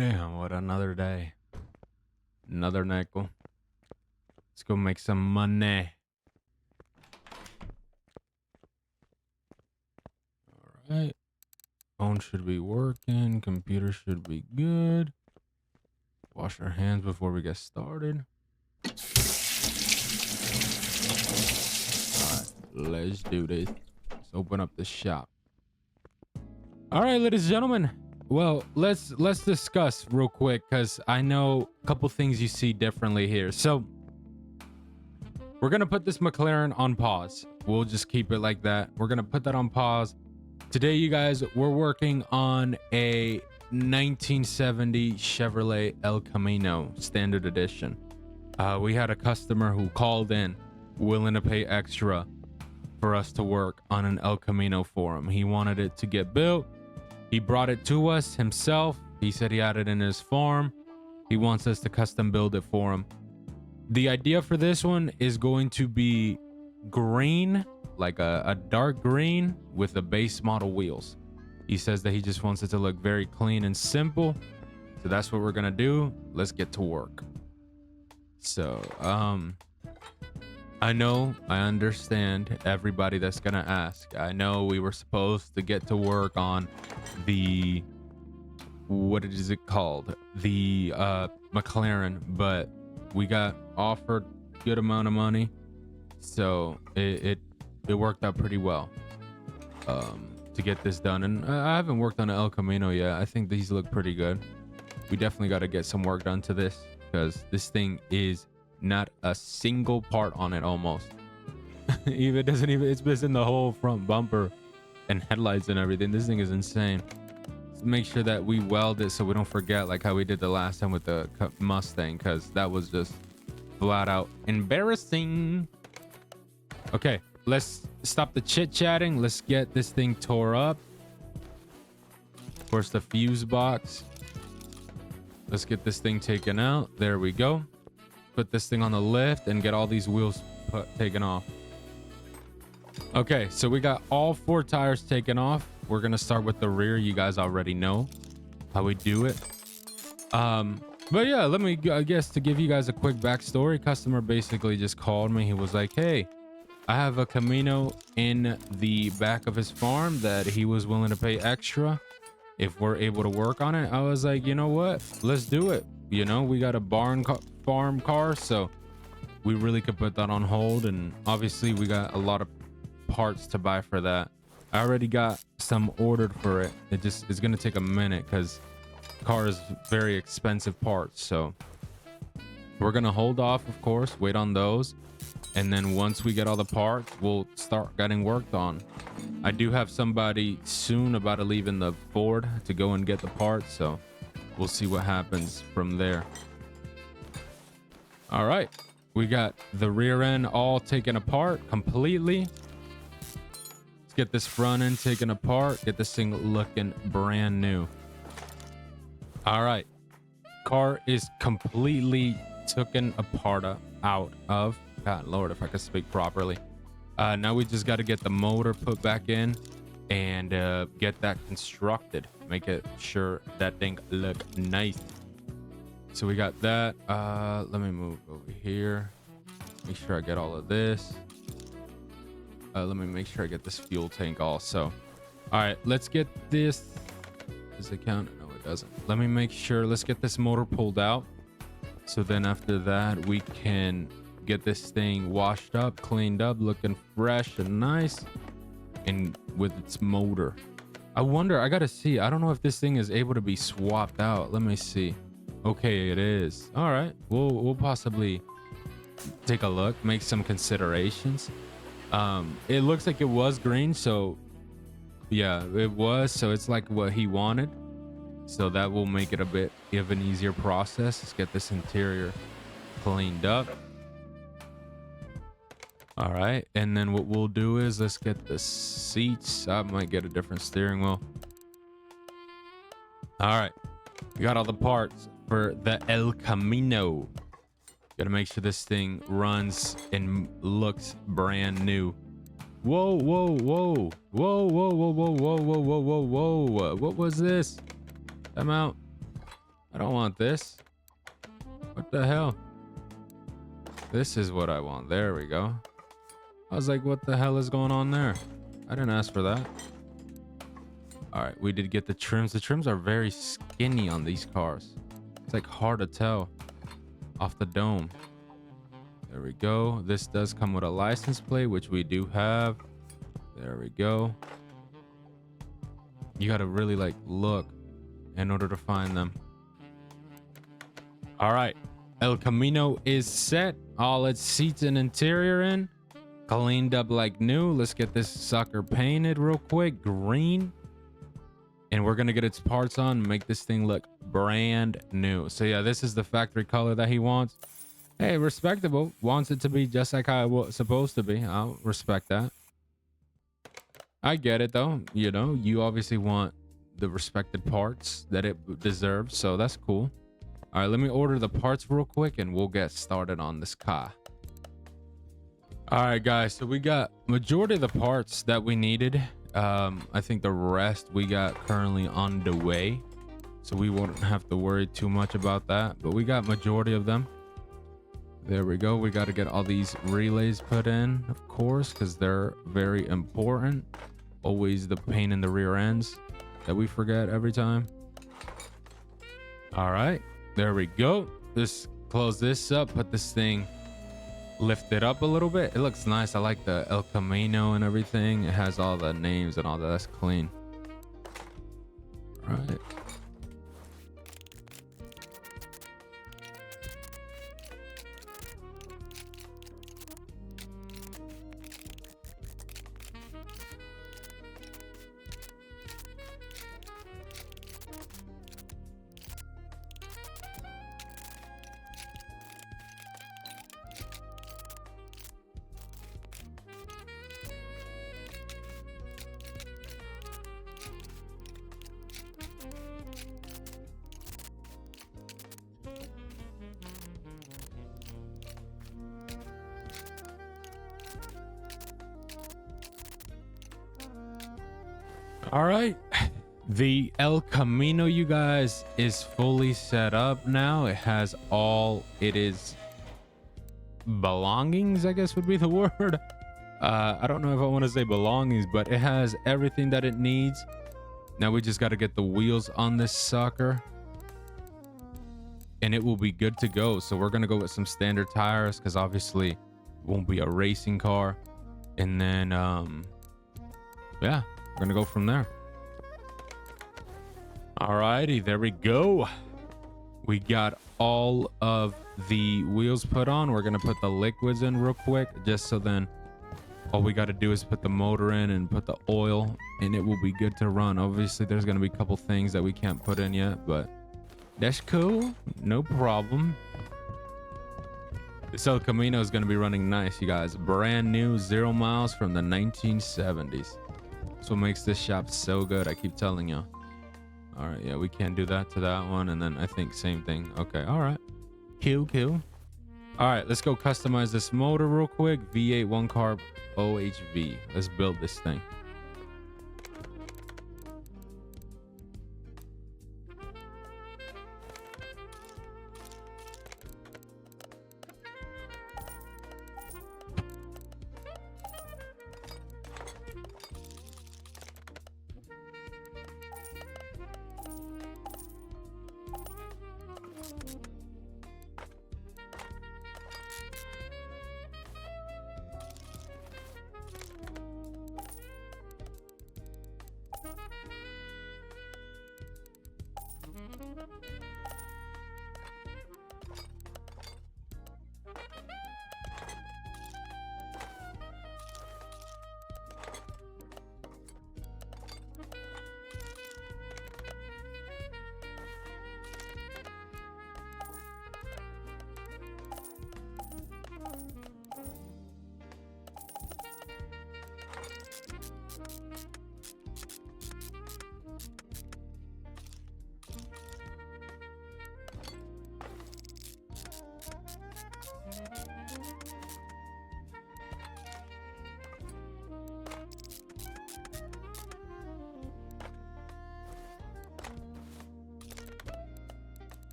Damn, what another day. Another nickel. Let's go make some money. All right. Phone should be working. Computer should be good. Wash our hands before we get started. All right, let's do this. Let's open up the shop. All right, ladies and gentlemen. Well, let's discuss real quick because I know a couple things you see differently here. So we're gonna put this McLaren on pause. We'll just keep it like that. We're gonna put that on pause. Today, you guys, we're working on a 1970 Chevrolet El Camino Standard Edition. We had a customer who called in willing to pay extra for us to work on an El Camino for him. He wanted it to get built. He brought it to us himself. He said he had it in his farm. He wants us to custom build it for him. The idea for this one is going to be green, like a dark green with the base model wheels. He says that he just wants it to look very clean and simple. So that's what we're gonna do. Let's get to work. So, I understand everybody that's gonna ask. I know we were supposed to get to work on the, what is it called? The McLaren, but we got offered good amount of money. So it worked out pretty well to get this done. And I haven't worked on an El Camino yet. I think these look pretty good. We definitely got to get some work done to this because this thing is not a single part on it almost. It's missing the whole front bumper and headlights and everything. This thing is insane. Let's make sure that we weld it so we don't forget, like how we did the last time with the Mustang, because that was just flat out embarrassing. Okay, let's stop the chit-chatting. Let's get this thing tore up. Of course, the fuse box. Let's get this thing taken out. There we go. Put this thing on the lift and get all these wheels taken off. Okay, so we got all 4 tires taken off. We're gonna start with the rear. You guys already know how we do it. But yeah, let me, I guess, to give you guys a quick backstory. Customer basically just called me. He was like, hey, I have a Camino in the back of his farm that he was willing to pay extra if we're able to work on it. I was like, you know what? Let's do it. You know, we got a farm car, so we really could put that on hold. And obviously we got a lot of parts to buy for that. I already got some ordered for it. It's going to take a minute because car is very expensive parts. So we're going to hold off, of course, wait on those. And then once we get all the parts, we'll start getting worked on. I do have somebody soon about to leave in the Ford to go and get the parts. So we'll see what happens from there. All right. We got the rear end all taken apart completely. Let's get this front end taken apart. Get this thing looking brand new. All right. Car is completely taken apart out of. God Lord, if I could speak properly. Now we just got to get the motor put back in and get that constructed. Make it sure that thing look nice. So we got that. Let me move over here. Make sure I get all of this. Let me make sure I get this fuel tank also. All right, let's get this. Does it count? No, it doesn't. Let me make sure. Let's get this motor pulled out. So then after that, we can get this thing washed up, cleaned up, looking fresh and nice, and with its motor. I wonder, I gotta see. I don't know if this thing is able to be swapped out. Let me see. Okay, it is. All right, we'll possibly take a look, make some considerations. It looks like it was green, so yeah, it was. So it's like what he wanted. So that will make it a bit of an easier process. Let's get this interior cleaned up. All right, and then what we'll do is let's get the seats. I might get a different steering wheel. All right, we got all the parts for the El Camino. Gotta make sure this thing runs and looks brand new. Whoa, whoa, whoa, whoa, whoa, whoa, whoa, whoa, whoa, whoa, whoa, whoa. What was this? I'm out. I don't want this. What the hell? This is what I want. There we go. I was like, what the hell is going on there? I didn't ask for that. All right, we did get the trims. The trims are very skinny on these cars. It's like hard to tell off the dome. There we go. This does come with a license plate, which we do have. There we go. You got to really like look in order to find them. All right. El Camino is set. All its seats and interior in. Cleaned up like new. Let's get this sucker painted real quick. Green. And we're going to get its parts on and make this thing look brand new. So yeah, this is the factory color that he wants. Hey, respectable. Wants it to be just like how it was supposed to be. I'll respect that. I get it though. You know, you obviously want the respected parts that it deserves. So that's cool. All right, let me order the parts real quick and we'll get started on this car. All right, guys. So we got majority of the parts that we needed. I think the rest we got currently on the way. So we won't have to worry too much about that. But we got majority of them. There we go. We got to get all these relays put in, of course, because they're very important. Always the pain in the rear ends that we forget every time. All right, there we go. Just close this up, put this thing, lift it up a little bit. It looks nice. I like the El Camino and everything. It has all the names and all that. That's clean. All right. All right, the El Camino, you guys, is fully set up now. It has all it is belongings, I guess would be the word. I don't know if I want to say belongings, but it has everything that it needs. Now we just got to get the wheels on this sucker and it will be good to go. So we're gonna go with some standard tires because obviously it won't be a racing car. And then yeah, we're gonna go from there. Alrighty, there we go. We got all of the wheels put on. We're gonna put the liquids in real quick, just so then all we got to do is put the motor in and put the oil, and it will be good to run. Obviously, there's gonna be a couple things that we can't put in yet, but that's cool, no problem. This El Camino is gonna be running nice, you guys. Brand new, 0 miles from the 1970s. That's what makes this shop so good. I keep telling you. All right, yeah, we can't do that to that one, and then I think same thing. Okay, all right, cool. All right, let's go customize this motor real quick. V8 1 carb OHV. Let's build this thing.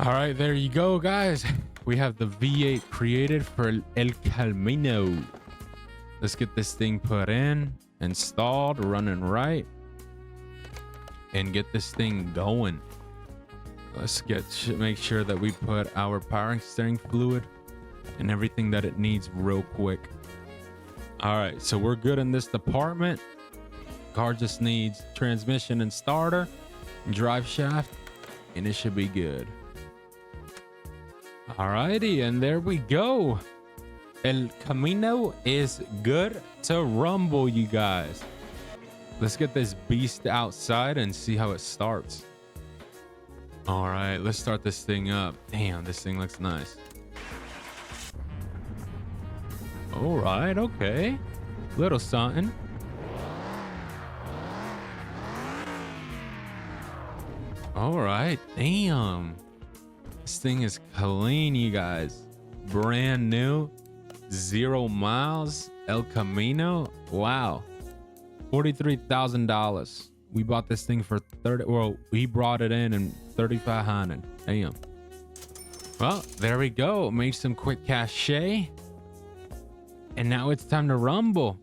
All right, there you go, guys. We have the V8 created for El Camino. Let's get this thing put in, installed, running right, and get this thing going. Let's make sure that we put our power and steering fluid and everything that it needs real quick. All right, so we're good in this department. Car just needs transmission and starter, drive shaft, and it should be good. All righty, and there we go. El Camino is good to rumble, you guys. Let's get this beast outside and see how it starts. All right, let's start this thing up. Damn, this thing looks nice. All right, okay. Little something. All right, damn. This thing is clean, you guys. Brand new, 0 miles, El Camino. Wow, $43,000. We bought this thing for 30. Well, we brought it in 3,500. Damn. Well, there we go. Made some quick cachet, and now it's time to rumble.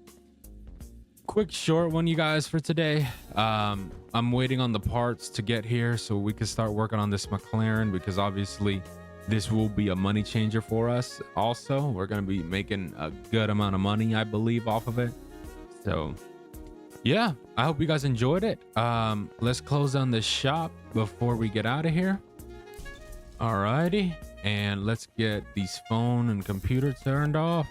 Quick short one, you guys, for today. I'm waiting on the parts to get here so we can start working on this McLaren, because obviously this will be a money changer for us. Also, we're going to be making a good amount of money, I believe, off of it. So yeah, I hope you guys enjoyed it. Let's close down this shop before we get out of here. All righty, and let's get these phone and computer turned off.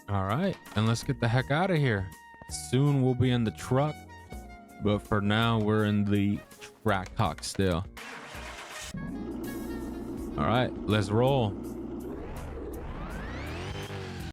All right, and let's get the heck out of here. Soon we'll be in the truck, but for now we're in the track hawk still. All right, let's roll.